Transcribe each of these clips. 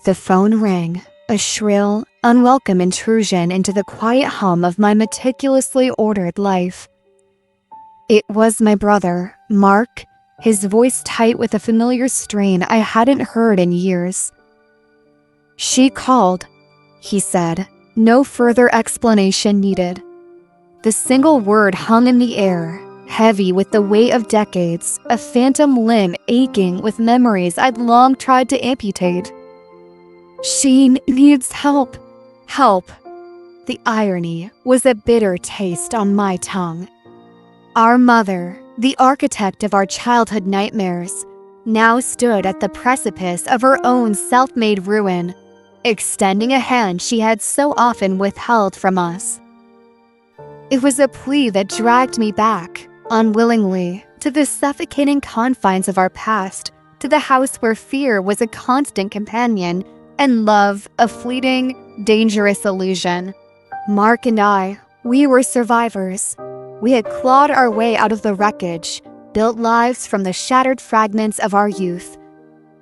The phone rang, a shrill, unwelcome intrusion into the quiet hum of my meticulously ordered life. It was my brother, Mark, his voice tight with a familiar strain I hadn't heard in years. "She called," he said, no further explanation needed. The single word hung in the air, heavy with the weight of decades, a phantom limb aching with memories I'd long tried to amputate. "She needs help. Help." The irony was a bitter taste on my tongue. Our mother, the architect of our childhood nightmares, now stood at the precipice of her own self-made ruin, extending a hand she had so often withheld from us. It was a plea that dragged me back, unwillingly, to the suffocating confines of our past, to the house where fear was a constant companion and love a fleeting, dangerous illusion. Mark and I, we were survivors. We had clawed our way out of the wreckage, built lives from the shattered fragments of our youth.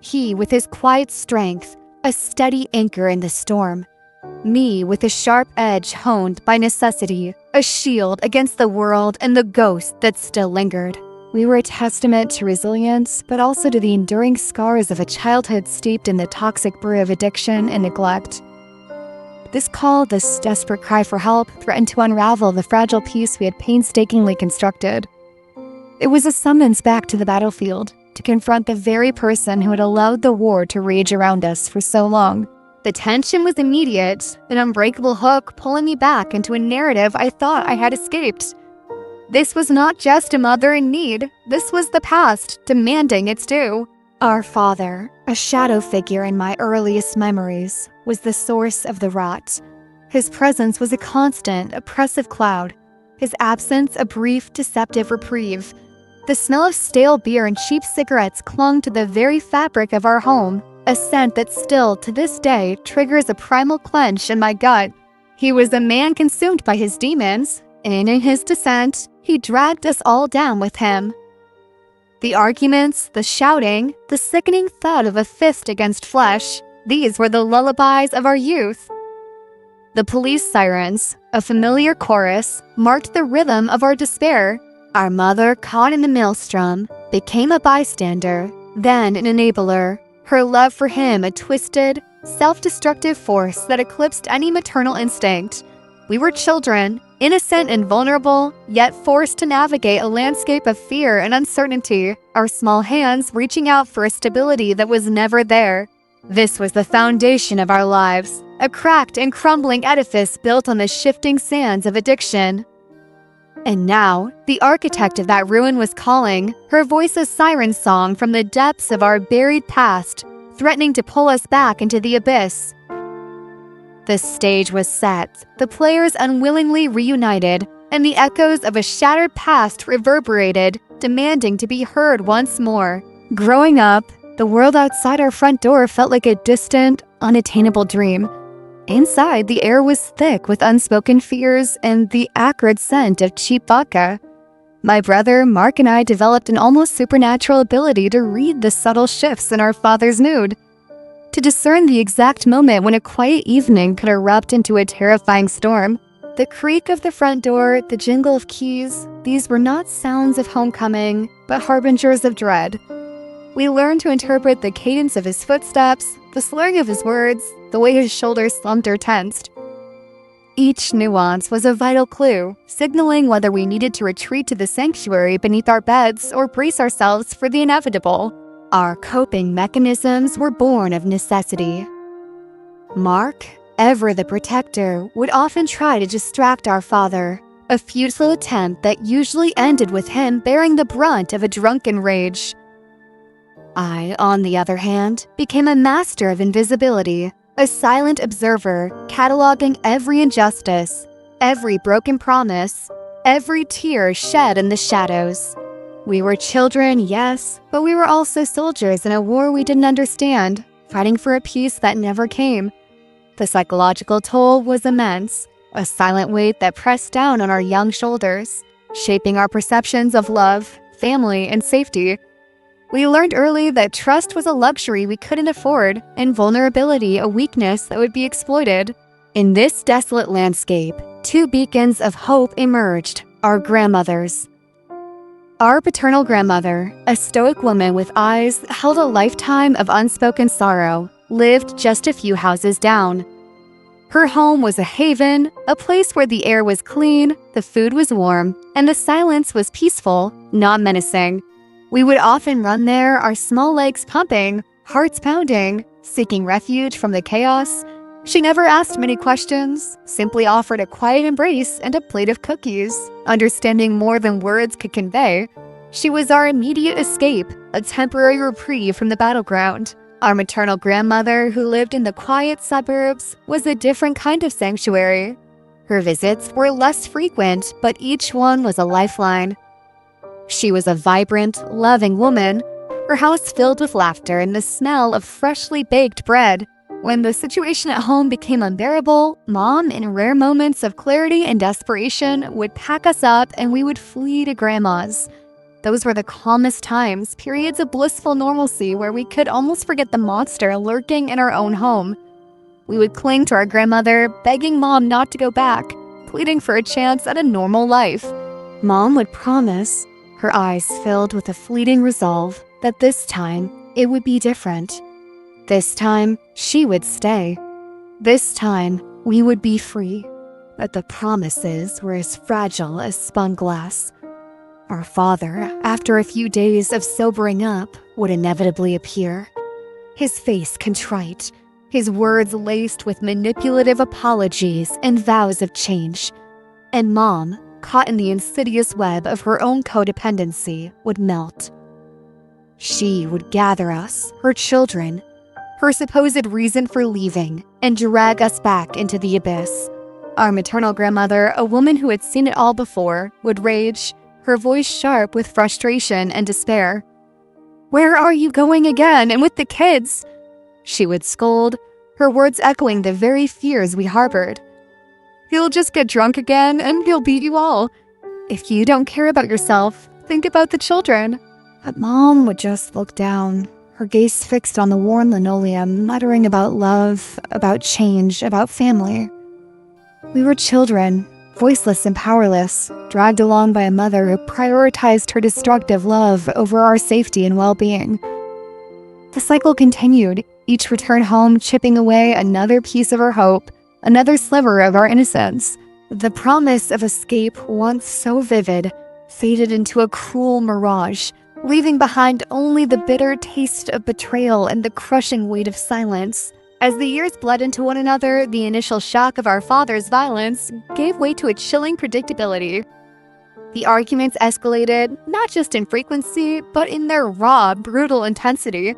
He with his quiet strength, a steady anchor in the storm. Me with a sharp edge honed by necessity, a shield against the world and the ghost that still lingered. We were a testament to resilience, but also to the enduring scars of a childhood steeped in the toxic brew of addiction and neglect. This call, this desperate cry for help, threatened to unravel the fragile peace we had painstakingly constructed. It was a summons back to the battlefield, to confront the very person who had allowed the war to rage around us for so long. The tension was immediate, an unbreakable hook pulling me back into a narrative I thought I had escaped. This was not just a mother in need, this was the past, demanding its due. Our father, a shadow figure in my earliest memories, was the source of the rot. His presence was a constant, oppressive cloud. His absence a brief, deceptive reprieve. The smell of stale beer and cheap cigarettes clung to the very fabric of our home, a scent that still, to this day, triggers a primal clench in my gut. He was a man consumed by his demons, and in his descent, he dragged us all down with him. The arguments, the shouting, the sickening thud of a fist against flesh, these were the lullabies of our youth. The police sirens, a familiar chorus, marked the rhythm of our despair. Our mother, caught in the maelstrom, became a bystander, then an enabler, her love for him a twisted, self-destructive force that eclipsed any maternal instinct. We were children, innocent and vulnerable, yet forced to navigate a landscape of fear and uncertainty, our small hands reaching out for a stability that was never there. This was the foundation of our lives, a cracked and crumbling edifice built on the shifting sands of addiction. And now, the architect of that ruin was calling, her voice a siren song from the depths of our buried past, threatening to pull us back into the abyss. The stage was set, the players unwillingly reunited, and the echoes of a shattered past reverberated, demanding to be heard once more. Growing up, the world outside our front door felt like a distant, unattainable dream. Inside, the air was thick with unspoken fears and the acrid scent of cheap vodka. My brother, Mark, and I developed an almost supernatural ability to read the subtle shifts in our father's mood, to discern the exact moment when a quiet evening could erupt into a terrifying storm. The creak of the front door, the jingle of keys, these were not sounds of homecoming, but harbingers of dread. We learned to interpret the cadence of his footsteps, the slurring of his words, the way his shoulders slumped or tensed. Each nuance was a vital clue, signaling whether we needed to retreat to the sanctuary beneath our beds or brace ourselves for the inevitable. Our coping mechanisms were born of necessity. Mark, ever the protector, would often try to distract our father, a futile attempt that usually ended with him bearing the brunt of a drunken rage. I, on the other hand, became a master of invisibility, a silent observer, cataloging every injustice, every broken promise, every tear shed in the shadows. We were children, yes, but we were also soldiers in a war we didn't understand, fighting for a peace that never came. The psychological toll was immense, a silent weight that pressed down on our young shoulders, shaping our perceptions of love, family, and safety. We learned early that trust was a luxury we couldn't afford, and vulnerability a weakness that would be exploited. In this desolate landscape, two beacons of hope emerged: our grandmothers. Our paternal grandmother, a stoic woman with eyes that held a lifetime of unspoken sorrow, lived just a few houses down. Her home was a haven, a place where the air was clean, the food was warm, and the silence was peaceful, not menacing. We would often run there, our small legs pumping, hearts pounding, seeking refuge from the chaos. She never asked many questions, simply offered a quiet embrace and a plate of cookies, understanding more than words could convey. She was our immediate escape, a temporary reprieve from the battleground. Our maternal grandmother, who lived in the quiet suburbs, was a different kind of sanctuary. Her visits were less frequent, but each one was a lifeline. She was a vibrant, loving woman, her house filled with laughter and the smell of freshly baked bread. When the situation at home became unbearable, Mom, in rare moments of clarity and desperation, would pack us up and we would flee to Grandma's. Those were the calmest times, periods of blissful normalcy where we could almost forget the monster lurking in our own home. We would cling to our grandmother, begging Mom not to go back, pleading for a chance at a normal life. Mom would promise, her eyes filled with a fleeting resolve, that this time it would be different. This time, she would stay. This time, we would be free. But the promises were as fragile as spun glass. Our father, after a few days of sobering up, would inevitably appear. His face contrite, his words laced with manipulative apologies and vows of change. And Mom, caught in the insidious web of her own codependency, would melt. She would gather us, her children, her supposed reason for leaving, and drag us back into the abyss. Our maternal grandmother, a woman who had seen it all before, would rage, her voice sharp with frustration and despair. "Where are you going again, and with the kids?" she would scold, her words echoing the very fears we harbored. "He'll just get drunk again, and he'll beat you all. If you don't care about yourself, think about the children." But Mom would just look down, her gaze fixed on the worn linoleum, muttering about love, about change, about family. We were children, voiceless and powerless, dragged along by a mother who prioritized her destructive love over our safety and well-being. The cycle continued, each return home chipping away another piece of our hope, another sliver of our innocence. The promise of escape, once so vivid, faded into a cruel mirage, leaving behind only the bitter taste of betrayal and the crushing weight of silence. As the years bled into one another, the initial shock of our father's violence gave way to a chilling predictability. The arguments escalated, not just in frequency, but in their raw, brutal intensity.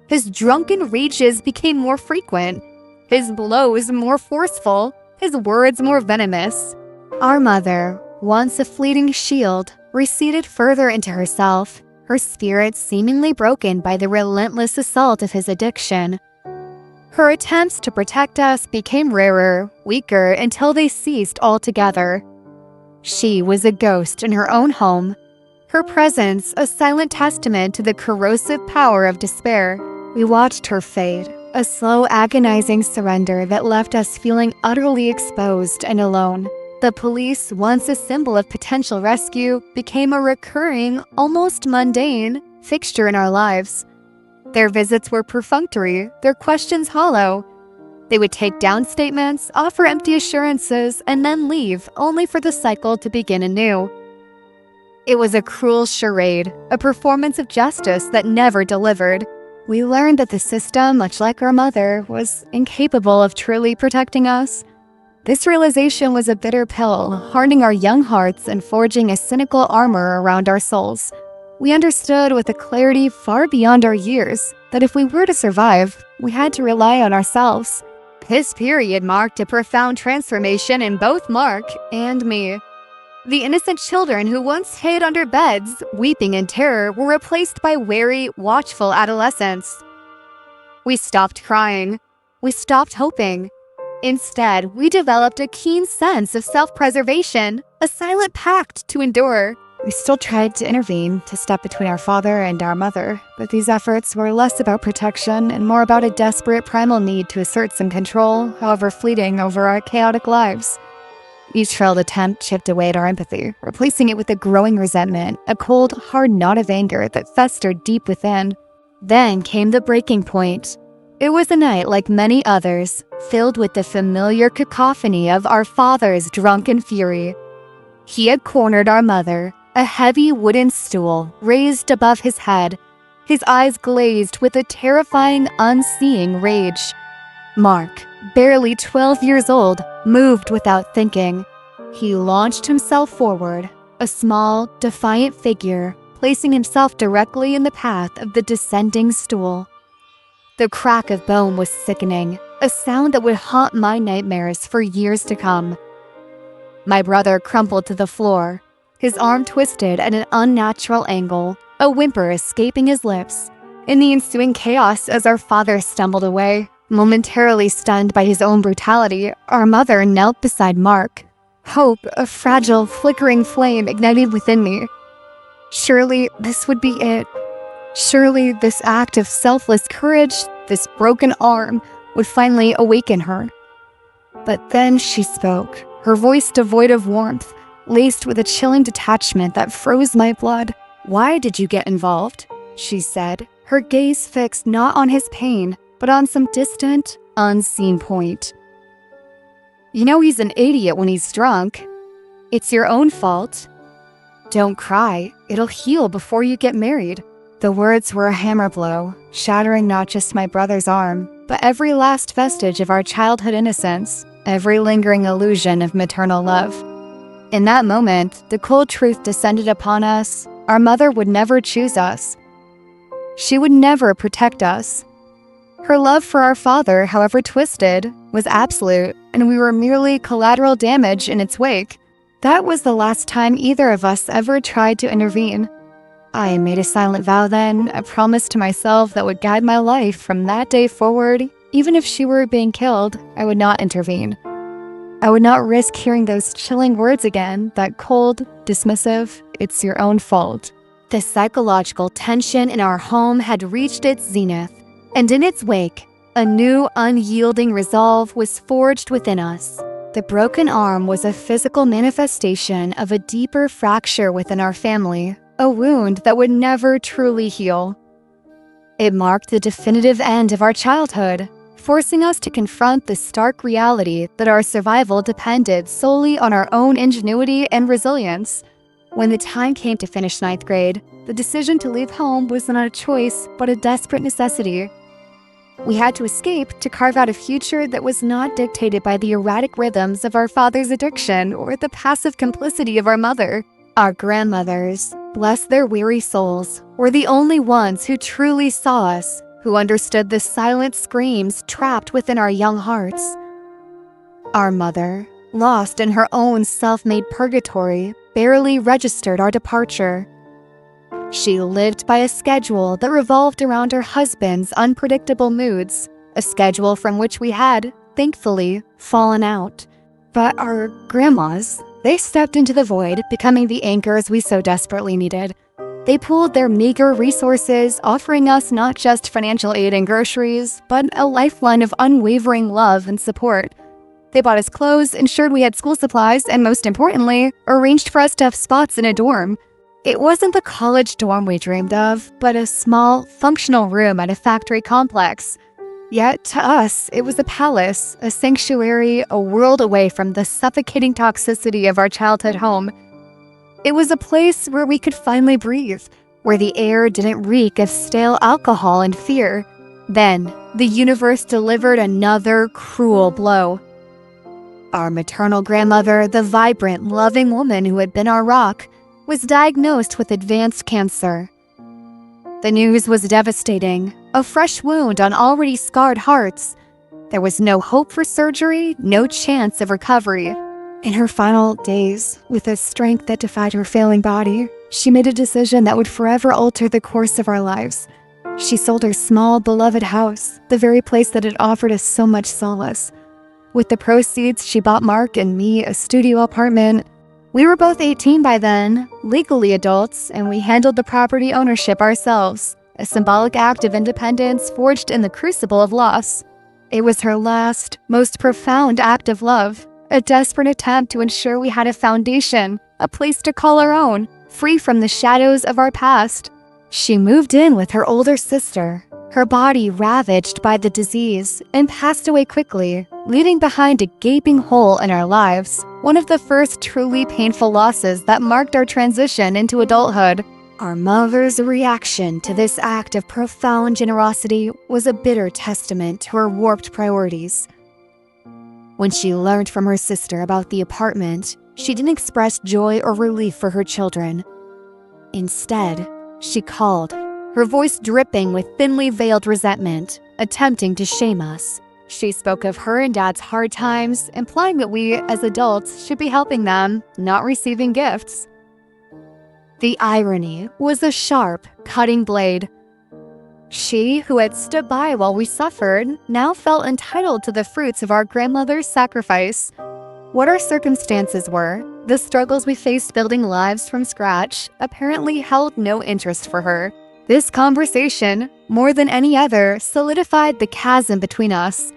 His drunken rages became more frequent, his blows more forceful, his words more venomous. Our mother, once a fleeting shield, receded further into herself, her spirit seemingly broken by the relentless assault of his addiction. Her attempts to protect us became rarer, weaker, until they ceased altogether. She was a ghost in her own home, her presence a silent testament to the corrosive power of despair. We watched her fade, a slow, agonizing surrender that left us feeling utterly exposed and alone. The police, once a symbol of potential rescue, became a recurring, almost mundane, fixture in our lives. Their visits were perfunctory, their questions hollow. They would take down statements, offer empty assurances, and then leave, only for the cycle to begin anew. It was a cruel charade, a performance of justice that never delivered. We learned that the system, much like our mother, was incapable of truly protecting us. This realization was a bitter pill, hardening our young hearts and forging a cynical armor around our souls. We understood with a clarity far beyond our years that if we were to survive, we had to rely on ourselves. This period marked a profound transformation in both Mark and me. The innocent children who once hid under beds, weeping in terror, were replaced by wary, watchful adolescents. We stopped crying. We stopped hoping. Instead, we developed a keen sense of self-preservation, a silent pact to endure. We still tried to intervene, to step between our father and our mother, but these efforts were less about protection and more about a desperate primal need to assert some control, however fleeting, over our chaotic lives. Each failed attempt chipped away at our empathy, replacing it with a growing resentment, a cold, hard knot of anger that festered deep within. Then came the breaking point. It was a night like many others, filled with the familiar cacophony of our father's drunken fury. He had cornered our mother, a heavy wooden stool raised above his head, his eyes glazed with a terrifying, unseeing rage. Mark, barely 12 years old, moved without thinking. He launched himself forward, a small, defiant figure, placing himself directly in the path of the descending stool. The crack of bone was sickening, a sound that would haunt my nightmares for years to come. My brother crumpled to the floor, his arm twisted at an unnatural angle, a whimper escaping his lips. In the ensuing chaos, as our father stumbled away, momentarily stunned by his own brutality, our mother knelt beside Mark. Hope, a fragile, flickering flame, ignited within me. Surely this would be it. Surely this act of selfless courage, this broken arm, would finally awaken her. But then she spoke, her voice devoid of warmth, laced with a chilling detachment that froze my blood. "Why did you get involved?" she said, her gaze fixed not on his pain, but on some distant, unseen point. "You know he's an idiot when he's drunk. It's your own fault. Don't cry, it'll heal before you get married." The words were a hammer blow, shattering not just my brother's arm, but every last vestige of our childhood innocence, every lingering illusion of maternal love. In that moment, the cold truth descended upon us. Our mother would never choose us. She would never protect us. Her love for our father, however twisted, was absolute, and we were merely collateral damage in its wake. That was the last time either of us ever tried to intervene. I made a silent vow then, a promise to myself that would guide my life from that day forward. Even if she were being killed, I would not intervene. I would not risk hearing those chilling words again, that cold, dismissive, "It's your own fault." The psychological tension in our home had reached its zenith, and in its wake, a new, unyielding resolve was forged within us. The broken arm was a physical manifestation of a deeper fracture within our family, a wound that would never truly heal. It marked the definitive end of our childhood, forcing us to confront the stark reality that our survival depended solely on our own ingenuity and resilience. When the time came to finish 9th grade, the decision to leave home was not a choice, but a desperate necessity. We had to escape to carve out a future that was not dictated by the erratic rhythms of our father's addiction or the passive complicity of our mother. Our grandmothers, bless their weary souls, were the only ones who truly saw us, who understood the silent screams trapped within our young hearts. Our mother, lost in her own self-made purgatory, barely registered our departure. She lived by a schedule that revolved around her husband's unpredictable moods, a schedule from which we had, thankfully, fallen out. But our grandmas, they stepped into the void, becoming the anchors we so desperately needed. They pooled their meager resources, offering us not just financial aid and groceries, but a lifeline of unwavering love and support. They bought us clothes, ensured we had school supplies, and most importantly, arranged for us to have spots in a dorm. It wasn't the college dorm we dreamed of, but a small, functional room at a factory complex. Yet, to us, it was a palace, a sanctuary, a world away from the suffocating toxicity of our childhood home. It was a place where we could finally breathe, where the air didn't reek of stale alcohol and fear. Then, the universe delivered another cruel blow. Our maternal grandmother, the vibrant, loving woman who had been our rock, was diagnosed with advanced cancer. The news was devastating, a fresh wound on already scarred hearts. There was no hope for surgery, no chance of recovery. In her final days, with a strength that defied her failing body, she made a decision that would forever alter the course of our lives. She sold her small, beloved house, the very place that had offered us so much solace. With the proceeds, she bought Mark and me a studio apartment. We were both 18 by then, legally adults, and we handled the property ownership ourselves, a symbolic act of independence forged in the crucible of loss. It was her last, most profound act of love, a desperate attempt to ensure we had a foundation, a place to call our own, free from the shadows of our past. She moved in with her older sister, her body ravaged by the disease, and passed away quickly, leaving behind a gaping hole in our lives, one of the first truly painful losses that marked our transition into adulthood. Our mother's reaction to this act of profound generosity was a bitter testament to her warped priorities. When she learned from her sister about the apartment, she didn't express joy or relief for her children. Instead, she called, her voice dripping with thinly veiled resentment, attempting to shame us. She spoke of her and Dad's hard times, implying that we, as adults, should be helping them, not receiving gifts. The irony was a sharp, cutting blade. She, who had stood by while we suffered, now felt entitled to the fruits of our grandmother's sacrifice. What our circumstances were, the struggles we faced building lives from scratch, apparently held no interest for her. This conversation, more than any other, solidified the chasm between us.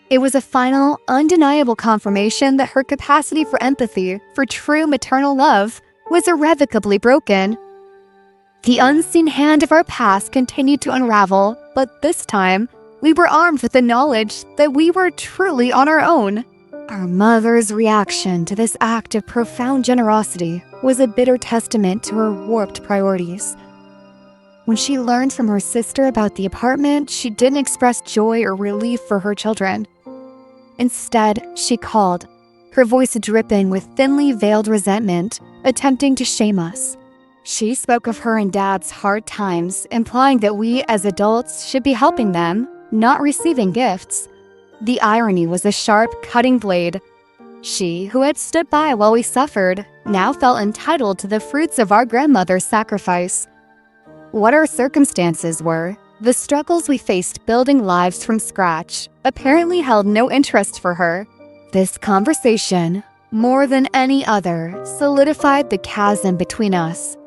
It was a final, undeniable confirmation that her capacity for empathy, for true maternal love, was irrevocably broken. The unseen hand of our past continued to unravel, but this time, we were armed with the knowledge that we were truly on our own. Our mother's reaction to this act of profound generosity was a bitter testament to her warped priorities. When she learned from her sister about the apartment, she didn't express joy or relief for her children. Instead, she called, her voice dripping with thinly veiled resentment, attempting to shame us. She spoke of her and Dad's hard times, implying that we as adults should be helping them, not receiving gifts. The irony was a sharp, cutting blade. She, who had stood by while we suffered, now felt entitled to the fruits of our grandmother's sacrifice. What our circumstances were, the struggles we faced building lives from scratch, apparently held no interest for her. This conversation, more than any other, solidified the chasm between us.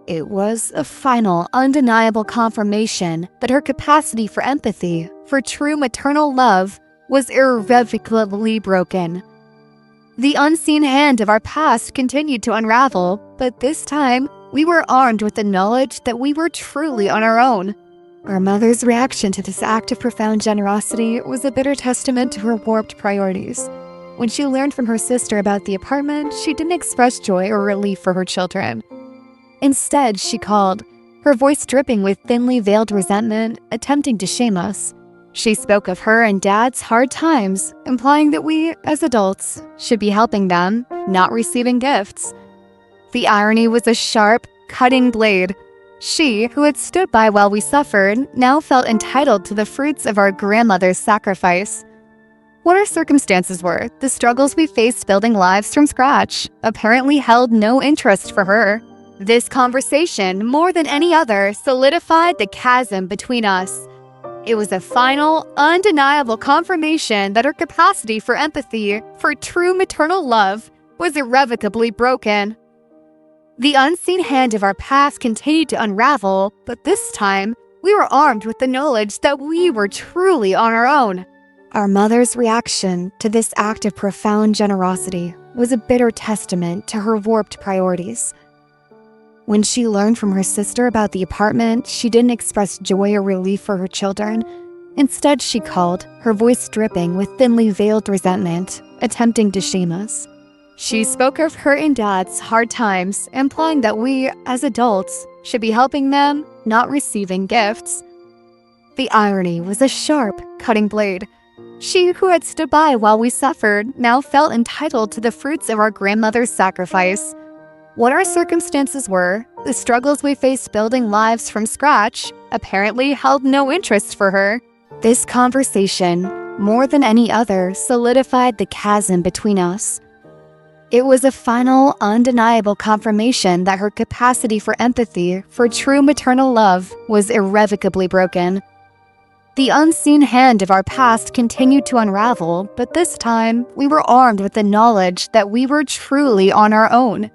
It was a final, undeniable confirmation that her capacity for empathy, for true maternal love, was irrevocably broken. The unseen hand of our past continued to unravel, but this time, we were armed with the knowledge that we were truly on our own. Our mother's reaction to this act of profound generosity was a bitter testament to her warped priorities. When she learned from her sister about the apartment, she didn't express joy or relief for her children. Instead, she called, her voice dripping with thinly veiled resentment, attempting to shame us. She spoke of her and Dad's hard times, implying that we, as adults, should be helping them, not receiving gifts. The irony was a sharp, cutting blade. She, who had stood by while we suffered, now felt entitled to the fruits of our grandmother's sacrifice. What our circumstances were, the struggles we faced building lives from scratch, apparently held no interest for her. This conversation, more than any other, solidified the chasm between us. It was a final, undeniable confirmation that her capacity for empathy, for true maternal love, was irrevocably broken. The unseen hand of our past continued to unravel, but this time, we were armed with the knowledge that we were truly on our own. Our mother's reaction to this act of profound generosity was a bitter testament to her warped priorities. When she learned from her sister about the apartment, she didn't express joy or relief for her children. Instead, she called, her voice dripping with thinly veiled resentment, attempting to shame us. She spoke of her and Dad's hard times, implying that we, as adults, should be helping them, not receiving gifts. The irony was a sharp, cutting blade. She, who had stood by while we suffered, now felt entitled to the fruits of our grandmother's sacrifice. What our circumstances were, the struggles we faced building lives from scratch, apparently held no interest for her. This conversation, more than any other, solidified the chasm between us. It was a final, undeniable confirmation that her capacity for empathy, for true maternal love, was irrevocably broken. The unseen hand of our past continued to unravel, but this time we were armed with the knowledge that we were truly on our own.